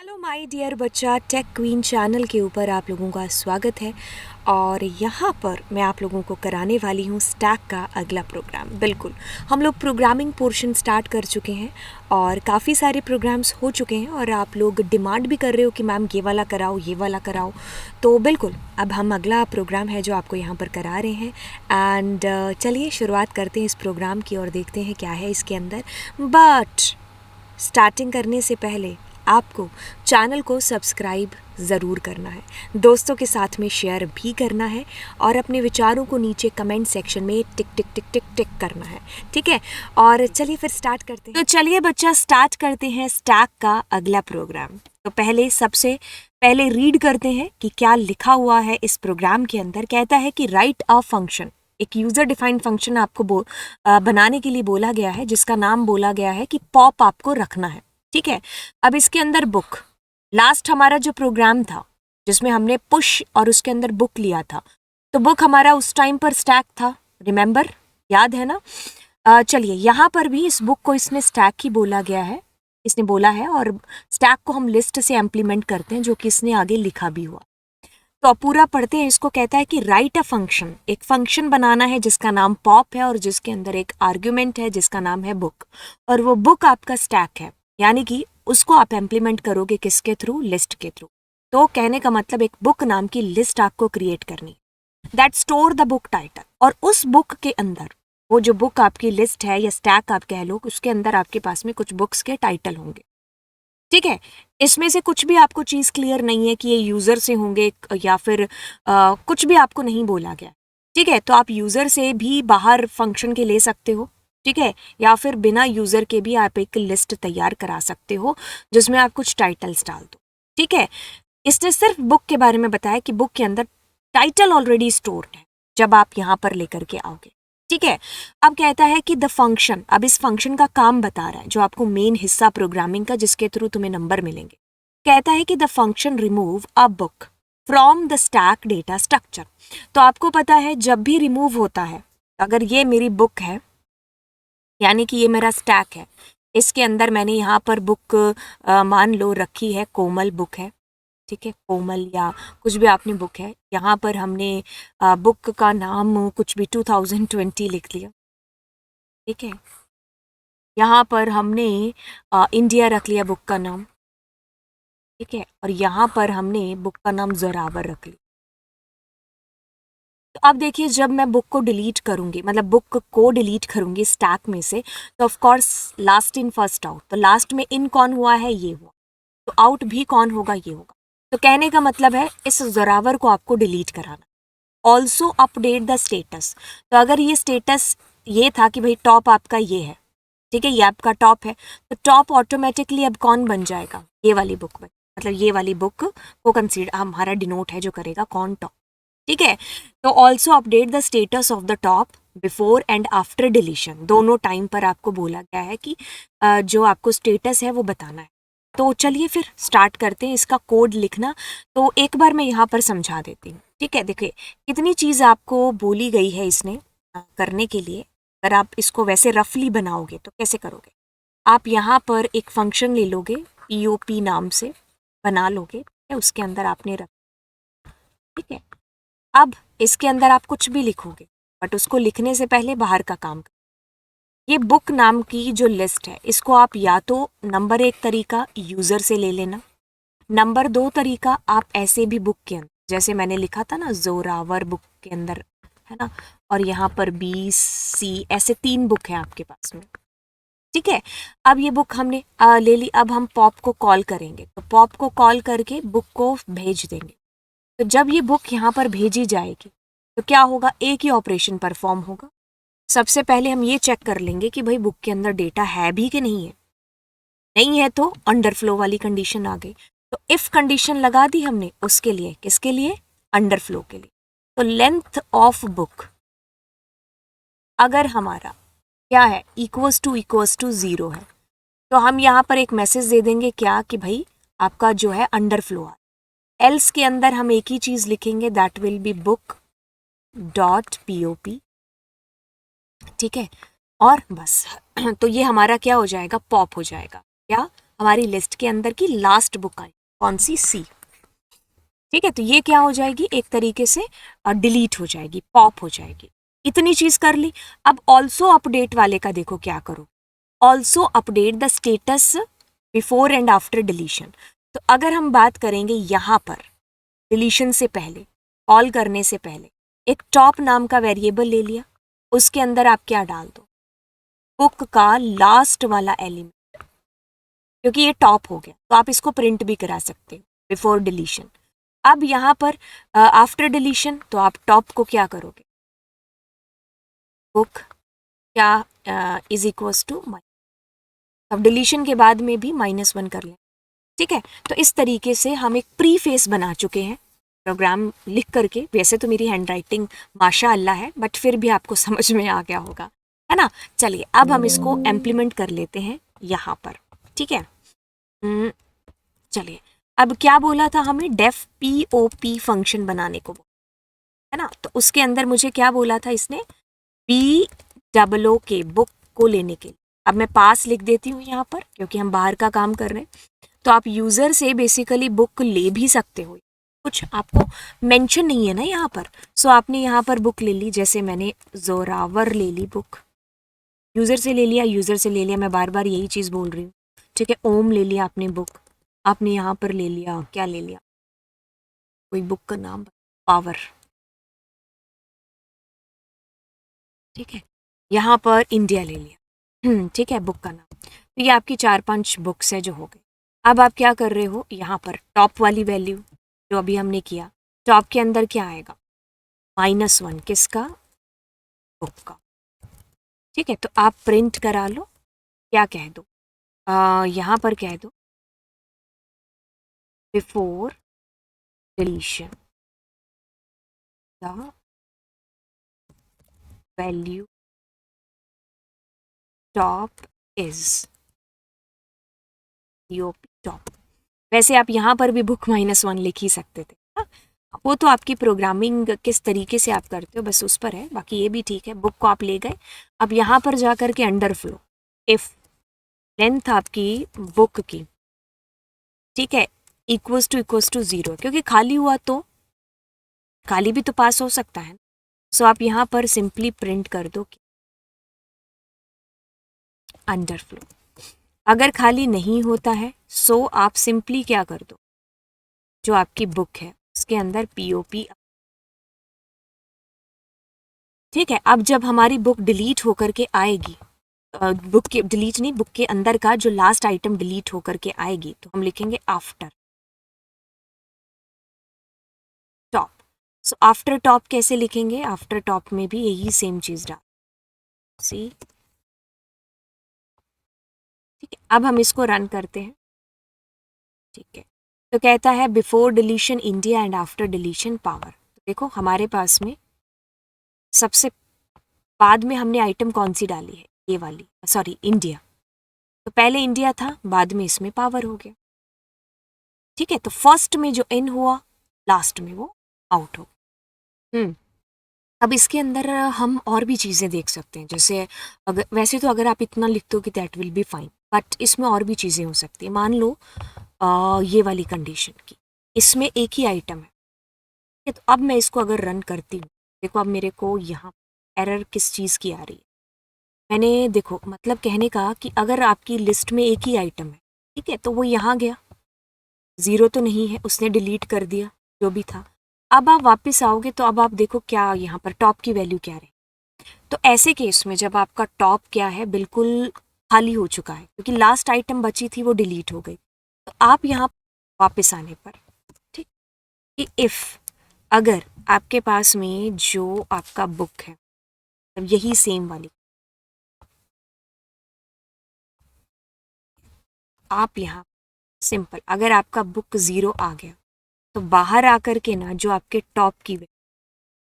Hello my dear बच्चा, take queen channel के ऊपर आप लोगों का स्वागत है। और यहाँ पर मैं आप लोगों को कराने वाली हूँ स्टैक का अगला प्रोग्राम। बिल्कुल, हम लोग प्रोग्रामिंग पोर्शन स्टार्ट कर चुके हैं और काफ़ी सारे प्रोग्राम्स हो चुके हैं और आप लोग डिमांड भी कर रहे हो कि मैम ये वाला कराओ, ये वाला कराओ। तो बिल्कुल अब हम अगला प्रोग्राम है जो आपको यहाँ पर करा रहे हैं। एंड चलिए शुरुआत करते हैं इस प्रोग्राम की और देखते हैं क्या है इसके अंदर। बट स्टार्टिंग करने से पहले आपको चैनल को सब्सक्राइब ज़रूर करना है, दोस्तों के साथ में शेयर भी करना है और अपने विचारों को नीचे कमेंट सेक्शन में टिक टिक टिक टिक टिक करना है, ठीक है। और चलिए फिर स्टार्ट करते हैं। तो चलिए बच्चा स्टार्ट करते हैं स्टैक का अगला प्रोग्राम। तो सबसे पहले रीड करते हैं कि क्या लिखा हुआ है इस प्रोग्राम के अंदर। कहता है कि राइट अ फंक्शन, एक यूज़र डिफाइंड फंक्शन आपको बनाने के लिए बोला गया है, जिसका नाम बोला गया है कि पॉप आपको रखना है, ठीक है। अब इसके अंदर बुक, लास्ट हमारा जो प्रोग्राम था जिसमें हमने पुश और उसके अंदर बुक लिया था, तो बुक हमारा उस टाइम पर स्टैक था, रिमेंबर, याद है ना। चलिए यहाँ पर भी इस बुक को इसने स्टैक ही बोला गया है, इसने बोला है, और स्टैक को हम लिस्ट से इम्प्लीमेंट करते हैं, जो कि इसने आगे लिखा भी हुआ। तो अब पूरा पढ़ते हैं इसको। कहता है कि राइट अ फंक्शन, एक फंक्शन बनाना है जिसका नाम पॉप है और जिसके अंदर एक आर्ग्यूमेंट है जिसका नाम है बुक, और वो बुक आपका स्टैक है, यानी कि उसको आप इम्प्लीमेंट करोगे किसके थ्रू, लिस्ट के थ्रू। तो कहने का मतलब एक बुक नाम की लिस्ट आपको क्रिएट करनी, that store the book title, और उस बुक के अंदर, वो जो बुक आपकी लिस्ट है या स्टैक आप कह लो, उसके अंदर आपके पास में कुछ बुक्स के टाइटल होंगे, ठीक है। इसमें से कुछ भी आपको चीज़ क्लियर नहीं है कि ये यूज़र से होंगे या फिर कुछ भी आपको नहीं बोला गया, ठीक है। तो आप यूज़र से भी बाहर फंक्शन के ले सकते हो, ठीक है, या फिर बिना यूज़र के भी आप एक लिस्ट तैयार करा सकते हो जिसमें आप कुछ टाइटल्स डाल दो, ठीक है। इसने सिर्फ बुक के बारे में बताया कि बुक के अंदर टाइटल ऑलरेडी स्टोर्ड है जब आप यहाँ पर लेकर के आओगे, ठीक है। अब कहता है कि द फंक्शन, अब इस फंक्शन का काम बता रहा है, जो आपको मेन हिस्सा प्रोग्रामिंग का जिसके थ्रू तुम्हें नंबर मिलेंगे। कहता है कि the function remove a book from the stack data structure. तो आपको पता है जब भी रिमूव होता है, अगर ये मेरी बुक है यानी कि ये मेरा स्टैक है, इसके अंदर मैंने यहाँ पर बुक मान लो रखी है, कोमल बुक है, ठीक है, कोमल या कुछ भी आपने बुक है, यहाँ पर हमने बुक का नाम कुछ भी 2020 लिख लिया, ठीक है। यहाँ पर हमने इंडिया रख लिया बुक का नाम, ठीक है, और यहाँ पर हमने बुक का नाम जोरावर रख लिया। तो अब देखिए, जब मैं बुक को डिलीट करूँगी, मतलब बुक को डिलीट करूँगी स्टैक में से, तो of course last in first out, तो लास्ट में इन कौन हुआ है, ये हुआ, तो आउट भी कौन होगा, ये होगा। तो कहने का मतलब है इस जोरावर को आपको डिलीट कराना। ऑल्सो अपडेट द स्टेटस, तो अगर ये स्टेटस ये था कि भाई टॉप आपका ये है, ठीक है, ये आपका टॉप है, तो टॉप ऑटोमेटिकली अब कौन बन जाएगा, ये वाली बुक में, मतलब ये वाली बुक को कंसीडर हमारा डिनोट है जो करेगा कौन, टॉप, ठीक है। तो also update the status of the top before and after deletion, दोनों टाइम पर आपको बोला गया है कि जो आपको स्टेटस है वो बताना है। तो चलिए फिर स्टार्ट करते हैं इसका कोड लिखना। तो एक बार मैं यहाँ पर समझा देती हूँ, ठीक है। देखिए कितनी चीज़ आपको बोली गई है इसने करने के लिए। अगर आप इसको वैसे रफली बनाओगे तो कैसे करोगे, आप यहाँ पर एक फंक्शन ले लोगे, POP नाम से बना लोगे, ठीक है, उसके अंदर आपने रख, ठीक है। अब इसके अंदर आप कुछ भी लिखोगे, बट उसको लिखने से पहले बाहर का काम कर। ये बुक नाम की जो लिस्ट है, इसको आप या तो नंबर 1 तरीका यूज़र से ले लेना, नंबर 2 तरीका आप ऐसे भी बुक के अंदर, जैसे मैंने लिखा था ना जोरावर बुक के अंदर, है ना, और यहाँ पर BC, ऐसे 3 बुक है आपके पास में, ठीक है। अब ये बुक हमने ले ली, अब हम पॉप को कॉल करेंगे, तो पॉप को कॉल करके बुक को भेज देंगे। तो जब ये बुक यहाँ पर भेजी जाएगी तो क्या होगा, एक ही ऑपरेशन परफॉर्म होगा। सबसे पहले हम ये चेक कर लेंगे कि भाई बुक के अंदर डेटा है भी कि नहीं है, नहीं है तो अंडरफ्लो वाली कंडीशन आ गई, तो इफ कंडीशन लगा दी हमने उसके लिए, किसके लिए, अंडरफ्लो के लिए। तो लेंथ ऑफ बुक अगर हमारा क्या है, इक्वल्स टू 0 है, तो हम यहाँ पर एक मैसेज दे देंगे क्या, कि भाई आपका जो है अंडरफ्लो आ। एल्स के अंदर हम एक ही चीज़ लिखेंगे, that will be book dot POP, ठीक है, और बस। तो ये हमारा क्या हो जाएगा, पॉप हो जाएगा, क्या, हमारी लिस्ट के अंदर की लास्ट बुक आई, कौन सी, सी। ठीक है, तो ये क्या हो जाएगी, एक तरीके से डिलीट हो जाएगी, पॉप हो जाएगी। इतनी चीज कर ली। अब ऑल्सो अपडेट वाले का देखो क्या करो, also update the status before and after deletion. तो अगर हम बात करेंगे यहाँ पर डिलीशन से पहले, कॉल करने से पहले, एक टॉप नाम का वेरिएबल ले लिया, उसके अंदर आप क्या डाल दो, बुक का लास्ट वाला एलिमेंट, क्योंकि ये टॉप हो गया तो आप इसको प्रिंट भी करा सकते हो बिफोर डिलीशन। अब यहाँ पर आफ्टर डिलीशन तो आप टॉप को क्या करोगे, बुक क्या इज इक्वल्स टू माइनस, अब डिलीशन के बाद में भी -1 कर लें। ठीक है, तो इस तरीके से हम एक प्री फेस बना चुके हैं प्रोग्राम लिख करके। वैसे तो मेरी हैंड राइटिंग माशा अल्लाह है, बट फिर भी आपको समझ में आ गया होगा, है ना। चलिए अब हम इसको इम्प्लीमेंट कर लेते हैं यहाँ पर। ठीक है, चलिए, अब क्या बोला था हमें, डेफ POP फंक्शन बनाने को, है ना। तो उसके अंदर मुझे क्या बोला था इसने, BOOK बुक को लेने के लिए। अब मैं पास लिख देती हूँ यहाँ पर, क्योंकि हम बाहर का काम कर रहे हैं। तो आप यूज़र से बेसिकली बुक ले भी सकते हो, कुछ आपको मेंशन नहीं है ना यहाँ पर। सो आपने यहाँ पर बुक ले ली, जैसे मैंने जोरावर ले ली बुक, यूज़र से ले लिया, यूज़र से ले लिया, मैं बार बार यही चीज़ बोल रही हूँ। ठीक है, ओम ले लिया आपने बुक, आपने यहाँ पर ले लिया, क्या ले लिया, कोई बुक का नाम, पावर। ठीक है, यहाँ पर इंडिया ले लिया, ठीक है, बुक का नाम। तो ये आपकी 4-5 बुक्स है जो हो गई। अब आप क्या कर रहे हो, यहाँ पर टॉप वाली वैल्यू जो अभी हमने किया, टॉप के अंदर क्या आएगा, -1, किसका, बुक का। ठीक है, तो आप प्रिंट करा लो, क्या कह दो, यहाँ पर कह दो before deletion the value top is POP top. वैसे आप यहाँ पर भी बुक -1 लिख ही सकते थे, हाँ? वो तो आपकी प्रोग्रामिंग किस तरीके से आप करते हो बस उस पर है, बाकी ये भी ठीक है। बुक को आप ले गए, अब यहाँ पर जा कर के अंडर फ्लो, इफ लेंथ आपकी बुक की, ठीक है, इक्वल्स टू 0, क्योंकि खाली हुआ तो खाली भी तो पास हो सकता है। सो आप यहाँ पर सिंपली प्रिंट कर दो कि अंडर फ्लो। अगर खाली नहीं होता है सो आप सिंपली क्या कर दो, जो आपकी बुक है उसके अंदर POP। ठीक है, अब जब हमारी बुक डिलीट होकर के आएगी, बुक के डिलीट नहीं, बुक के अंदर का जो लास्ट आइटम डिलीट होकर के आएगी, तो हम लिखेंगे after top. So after top कैसे लिखेंगे, आफ्टर टॉप में भी यही सेम चीज डाल सी। ठीक है, अब हम इसको रन करते हैं। ठीक है, तो कहता है before deletion India and after deletion power. देखो हमारे पास में सबसे बाद में हमने आइटम कौन सी डाली है, ये वाली, सॉरी इंडिया। तो पहले इंडिया था, बाद में इसमें पावर हो गया। ठीक है, तो फर्स्ट में जो इन हुआ, लास्ट में वो आउट हो। अब इसके अंदर हम और भी चीज़ें देख सकते हैं, जैसे अगर वैसे तो अगर आप इतना लिख दो कि that will be fine, but इसमें और भी चीज़ें हो सकती है। मान लो ये वाली कंडीशन की, इसमें एक ही आइटम है। ठीक है, तो अब मैं इसको अगर रन करती हूँ, देखो अब मेरे को यहाँ एरर किस चीज़ की आ रही है। मैंने देखो मतलब कहने का कि अगर आपकी लिस्ट में एक ही आइटम है, ठीक है, तो वो यहाँ गया, 0 तो नहीं है, उसने डिलीट कर दिया जो भी था। अब आप वापस आओगे तो अब आप देखो क्या यहाँ पर टॉप की वैल्यू क्या रही। तो ऐसे केस में जब आपका टॉप क्या है, बिल्कुल खाली हो चुका है, क्योंकि लास्ट आइटम बची थी वो डिलीट हो गई, तो आप यहाँ वापस आने पर, ठीक, कि इफ अगर आपके पास में जो आपका बुक है, अब यही सेम वाली, आप यहाँ सिंपल, अगर आपका बुक 0 आ गया तो बाहर आकर के ना जो आपके टॉप की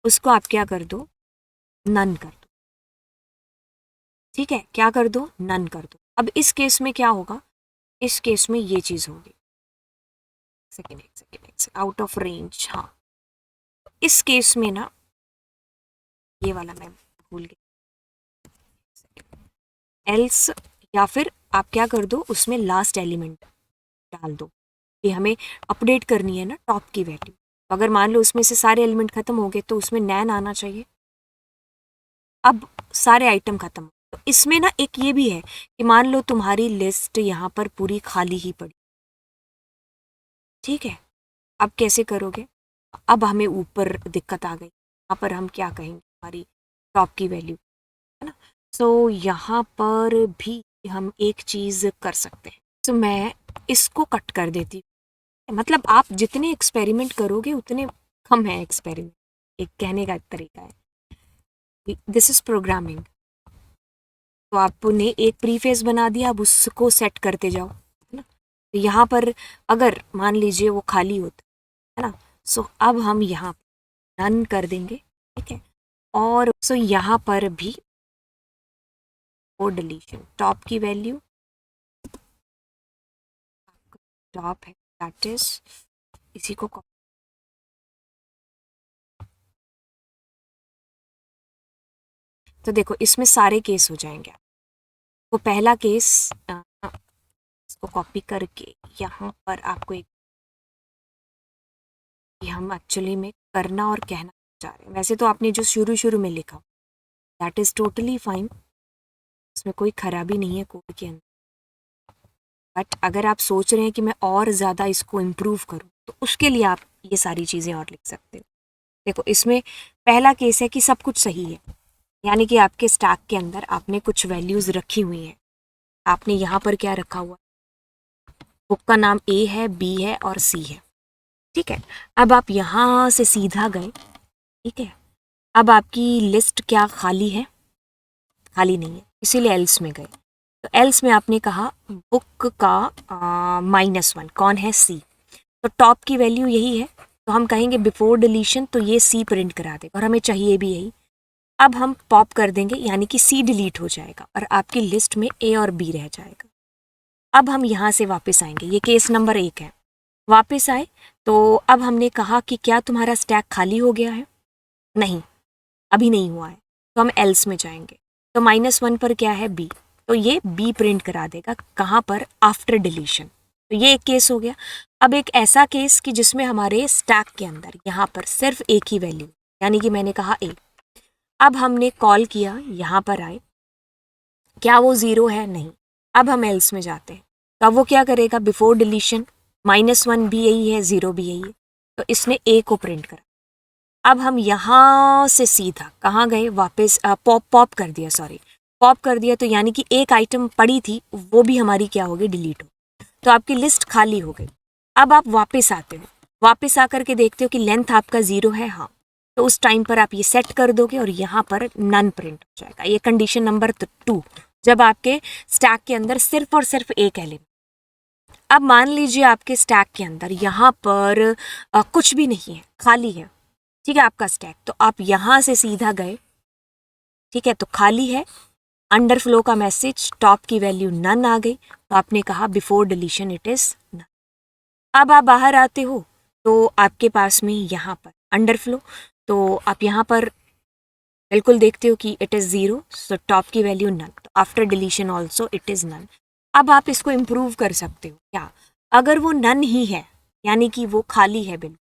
उसको आप क्या कर दो, नन कर दो। ठीक है, क्या कर दो, नन कर दो। अब इस केस में क्या होगा, इस केस में ये चीज होगी, सेकेंड आउट ऑफ रेंज, हाँ। इस केस में ना ये वाला मैं भूल गई, एल्स या फिर आप क्या कर दो, उसमें लास्ट एलिमेंट डाल दो। ये हमें अपडेट करनी है ना टॉप की वैल्यू। तो अगर मान लो उसमें से सारे एलिमेंट खत्म हो गए तो उसमें नैन आना चाहिए। अब सारे आइटम खत्म, तो इसमें ना एक ये भी है कि मान लो तुम्हारी लिस्ट यहाँ पर पूरी खाली ही पड़ी, ठीक है, अब कैसे करोगे? अब हमें ऊपर दिक्कत आ गई, यहाँ पर हम क्या कहेंगे, हमारी टॉप की वैल्यू, है ना। सो यहाँ पर भी हम एक चीज़ कर सकते हैं। सो मैं इसको कट कर देती हूँ। मतलब आप जितने एक्सपेरिमेंट करोगे उतने कम है एक्सपेरिमेंट, एक कहने का तरीका है। This is programming. तो आपने एक प्रीफेस बना दिया, अब उसको सेट करते जाओ, है ना। तो यहाँ पर अगर मान लीजिए वो खाली होता है ना, सो अब हम यहाँ रन कर देंगे, ठीक है। और सो यहाँ पर भी वो डिलीशन टॉप की वैल्यू टॉप है, दैट इज इसी को तो देखो इसमें सारे केस हो जाएंगे। तो पहला केस इसको कॉपी करके यहाँ पर आपको एक, हम एक्चुअली में करना और कहना चाह रहे हैं। वैसे तो आपने जो शुरू शुरू में लिखा दैट इज टोटली फाइन, इसमें कोई खराबी नहीं है कोड के अंदर। बट अगर आप सोच रहे हैं कि मैं और ज़्यादा इसको इम्प्रूव करूँ तो उसके लिए आप ये सारी चीज़ें और लिख सकते हो। देखो इसमें पहला केस है कि सब कुछ सही है, यानी कि आपके स्टैक के अंदर आपने कुछ वैल्यूज़ रखी हुई हैं। आपने यहाँ पर क्या रखा हुआ, बुक का नाम ए है, बी है और सी है, ठीक है। अब आप यहाँ से सीधा गए, ठीक है। अब आपकी लिस्ट क्या खाली है? खाली नहीं है, इसीलिए एल्स में गए। तो एल्स में आपने कहा बुक का -1 कौन है, सी। तो टॉप की वैल्यू यही है, तो हम कहेंगे बिफोर डिलीशन, तो ये सी प्रिंट करा देगा और हमें चाहिए भी यही। अब हम पॉप कर देंगे, यानी कि सी डिलीट हो जाएगा और आपकी लिस्ट में ए और बी रह जाएगा। अब हम यहाँ से वापस आएंगे, ये केस नंबर 1 है। वापस आए तो अब हमने कहा कि क्या तुम्हारा स्टैक खाली हो गया है? नहीं, अभी नहीं हुआ है, तो हम एल्स में जाएंगे। तो -1 पर क्या है, बी, तो ये बी प्रिंट करा देगा, कहाँ पर, आफ्टर डिलीशन। तो ये एक केस हो गया। अब एक ऐसा केस कि जिसमें हमारे स्टैक के अंदर यहाँ पर सिर्फ एक ही वैल्यू, यानी कि मैंने कहा ए। अब हमने कॉल किया, यहाँ पर आए, क्या वो 0 है? नहीं। अब हम एल्स में जाते हैं, तो अब वो क्या करेगा, बिफोर डिलीशन, -1 भी यही है, 0 भी यही है, तो इसने ए को प्रिंट करा। अब हम यहाँ से सीधा कहाँ गए, वापस पॉप कर दिया, सॉरी पॉप कर दिया, तो यानी कि एक आइटम पड़ी थी वो भी हमारी क्या हो गई, डिलीट हो। तो आपकी लिस्ट खाली हो गई। अब आप वापस आते हो, वापस आकर के देखते हो कि लेंथ आपका 0 है, हाँ, तो उस टाइम पर आप ये सेट कर दोगे और यहाँ पर नन प्रिंट हो जाएगा। ये कंडीशन नंबर 2, जब आपके स्टैक के अंदर सिर्फ और सिर्फ एक एलिमेंट। अब मान लीजिए आपके स्टैक के अंदर यहाँ पर कुछ भी नहीं है, खाली है, ठीक है, आपका स्टैक। तो आप यहाँ से सीधा गए, ठीक है, तो खाली है, अंडर फ्लो का मैसेज, टॉप की वैल्यू नन आ गई, तो आपने कहा before deletion it is none. अब आप बाहर आते हो तो आपके पास में यहाँ पर अंडर फ्लो, तो आप यहाँ पर बिल्कुल देखते हो कि इट इज़ 0, सो टॉप की वैल्यू नन, तो after deletion also it is none. अब आप इसको इम्प्रूव कर सकते हो क्या, अगर वो नन ही है, यानी कि वो खाली है बिल्कुल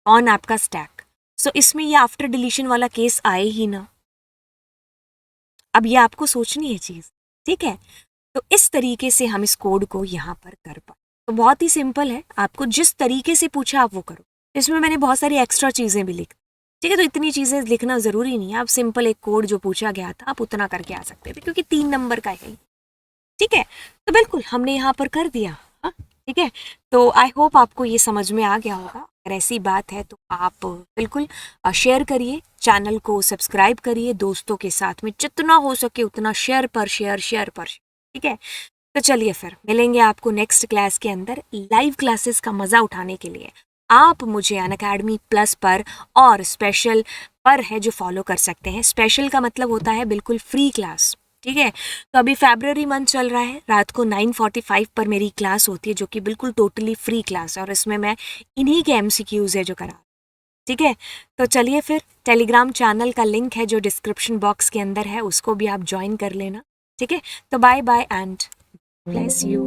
ऑन आपका स्टैक, सो इसमें ये आफ्टर डिलीशन वाला केस आए ही ना। अब ये आपको सोचनी है चीज़, ठीक है। तो इस तरीके से हम इस कोड को यहाँ पर कर पाए। तो बहुत ही सिंपल है, आपको जिस तरीके से पूछा आप वो करो। इसमें मैंने बहुत सारी एक्स्ट्रा चीज़ें भी लिखी, ठीक है। तो इतनी चीज़ें लिखना ज़रूरी नहीं है, आप सिंपल एक कोड जो पूछा गया था आप उतना करके आ सकते थे, क्योंकि 3 नंबर का है, ठीक है। तो बिल्कुल हमने यहाँ पर कर दिया, हाँ, ठीक है। तो आई होप आपको ये समझ में आ गया होगा। अगर ऐसी बात है तो आप बिल्कुल शेयर करिए, चैनल को सब्सक्राइब करिए, दोस्तों के साथ में जितना हो सके उतना शेयर पर शेयर, ठीक है। तो चलिए फिर मिलेंगे आपको नेक्स्ट क्लास के अंदर। लाइव क्लासेस का मज़ा उठाने के लिए आप मुझे अनअकैडमी प्लस पर और स्पेशल पर है जो फॉलो कर सकते हैं। स्पेशल का मतलब होता है बिल्कुल फ्री क्लास, ठीक है। तो अभी फरवरी मंथ चल रहा है, रात को 9:45 पर मेरी क्लास होती है जो कि बिल्कुल टोटली फ्री क्लास है, और इसमें मैं इन्हीं के MCQs है जो करा, ठीक है। तो चलिए फिर टेलीग्राम चैनल का लिंक है जो डिस्क्रिप्शन बॉक्स के अंदर है, उसको भी आप ज्वाइन कर लेना। ठीक है, तो bye bye and bless you.